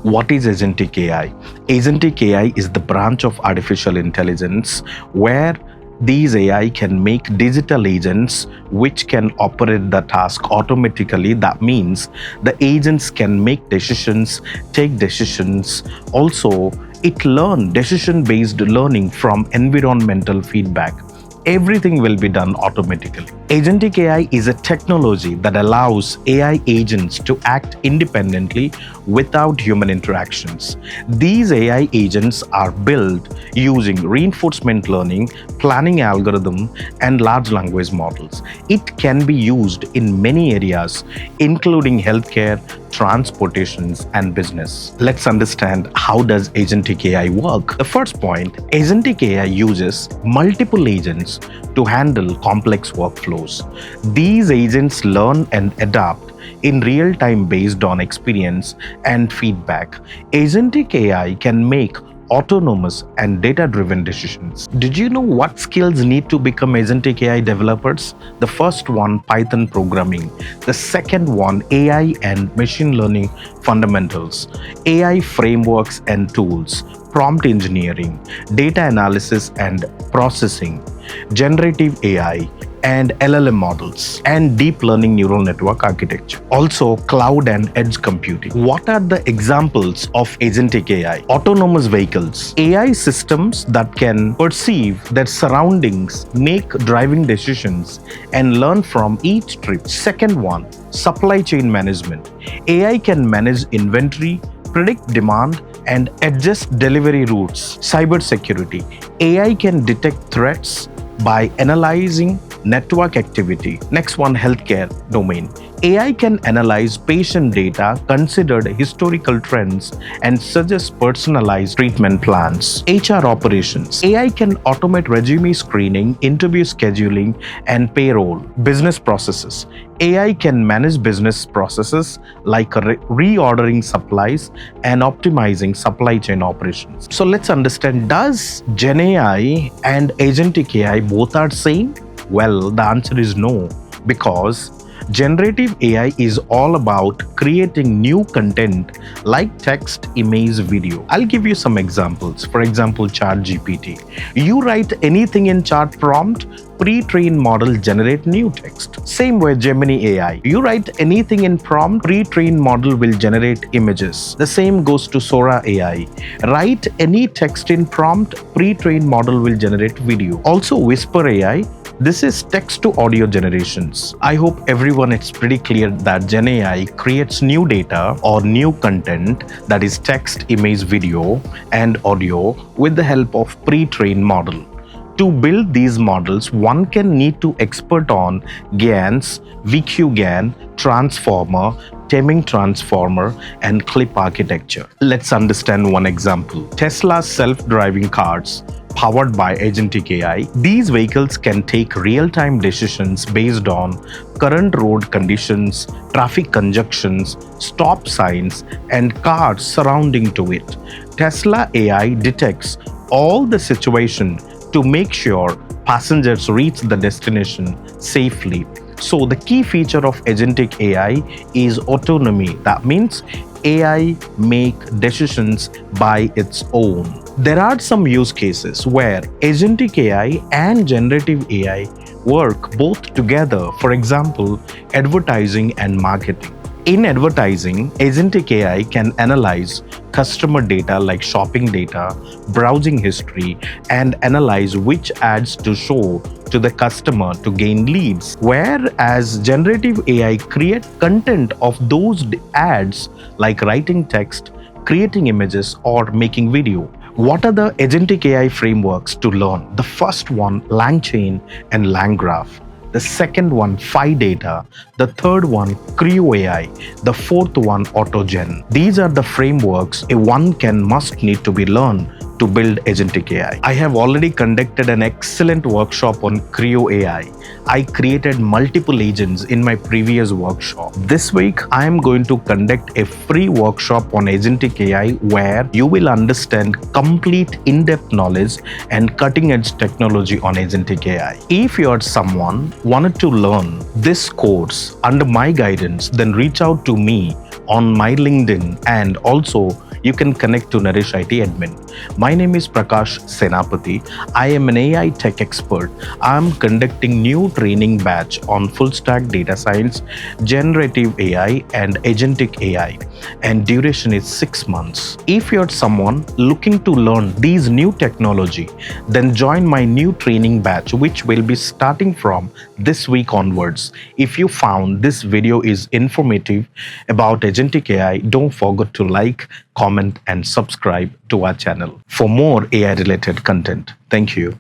What is Agentic AI? Agentic AI is the branch of artificial intelligence where these AI can make digital agents which can operate the task automatically. That means the agents can make decisions, take decisions. Also, it learn decision-based learning from environmental feedback. Everything will be done automatically. Agentic AI is a technology that allows AI agents to act independently without human interactions. These AI agents are built using reinforcement learning, planning algorithm, and large language models. It can be used in many areas, including healthcare, transportations, and business. Let's understand how does Agentic AI work. The first point, Agentic AI uses multiple agents to handle complex workflows. These agents learn and adapt in real time based on experience and feedback. Agentic AI can make autonomous and data-driven decisions. Did you know what skills need to become Agentic AI developers? The first one, Python programming. The second one, AI and machine learning fundamentals, AI frameworks and tools, prompt engineering, data analysis and processing, generative AI, and LLM models, and deep learning neural network architecture. Also, cloud and edge computing. What are the examples of Agentic AI? Autonomous vehicles, AI systems that can perceive their surroundings, make driving decisions, and learn from each trip. Second one, supply chain management. AI can manage inventory, predict demand, and adjust delivery routes. Cybersecurity. AI can detect threats by analyzing network activity. Next one, healthcare domain. AI can analyze patient data, consider historical trends, and suggest personalized treatment plans. HR operations. AI can automate resume screening, interview scheduling, and payroll. Business processes. AI can manage business processes like reordering supplies and optimizing supply chain operations. So let's understand, does Gen AI and Agentic AI both are same? Well, the answer is no, because generative AI is all about creating new content like text, image, video. I'll give you some examples. For example, ChatGPT. You write anything in chat prompt, pre-trained model generate new text. Same with Gemini AI. You write anything in prompt, pre-trained model will generate images. The same goes to Sora AI. Write any text in prompt, pre-trained model will generate video. Also, Whisper AI. This is text to audio generations. I hope everyone it's pretty clear that Gen AI creates new data or new content, that is text, image, video, and audio with the help of pre-trained model. To build these models, one can need to expert on GANs, VQ-GAN, transformer, Teming transformer, and clip architecture. Let's understand one example. Tesla's self-driving cars powered by Agentic AI. These vehicles can take real-time decisions based on current road conditions, traffic conjunctions, stop signs, and cars surrounding to it. Tesla AI detects all the situation to make sure passengers reach the destination safely. So the key feature of Agentic AI is autonomy. That means AI make decisions by its own. There are some use cases where Agentic AI and generative AI work both together. For example, advertising and marketing. In advertising, Agentic AI can analyze customer data like shopping data, browsing history, and analyze which ads to show to the customer to gain leads. Whereas generative AI create content of those ads like writing text, creating images, or making video. What are the Agentic AI frameworks to learn? The first one, LangChain and LangGraph. The second one, PhiData. The third one, CrewAI. The fourth one, AutoGen. These are the frameworks one must need to be learned to build Agentic AI. I have already conducted an excellent workshop on CrewAI. I created multiple agents in my previous workshop. This week, I am going to conduct a free workshop on Agentic AI where you will understand complete in-depth knowledge and cutting-edge technology on Agentic AI. If you are someone wanted to learn this course under my guidance, then reach out to me on my LinkedIn, and also you can connect to NareshIT admin. My name is Prakash Senapati. I am an AI tech expert. I'm conducting new training batch on full stack data science, generative AI, and agentic AI, and duration is 6 months. If you're someone looking to learn these new technology, then join my new training batch, which will be starting from this week onwards. If you found this video is informative about agentic AI, don't forget to like, comment, and subscribe to our channel for more AI related content. Thank you.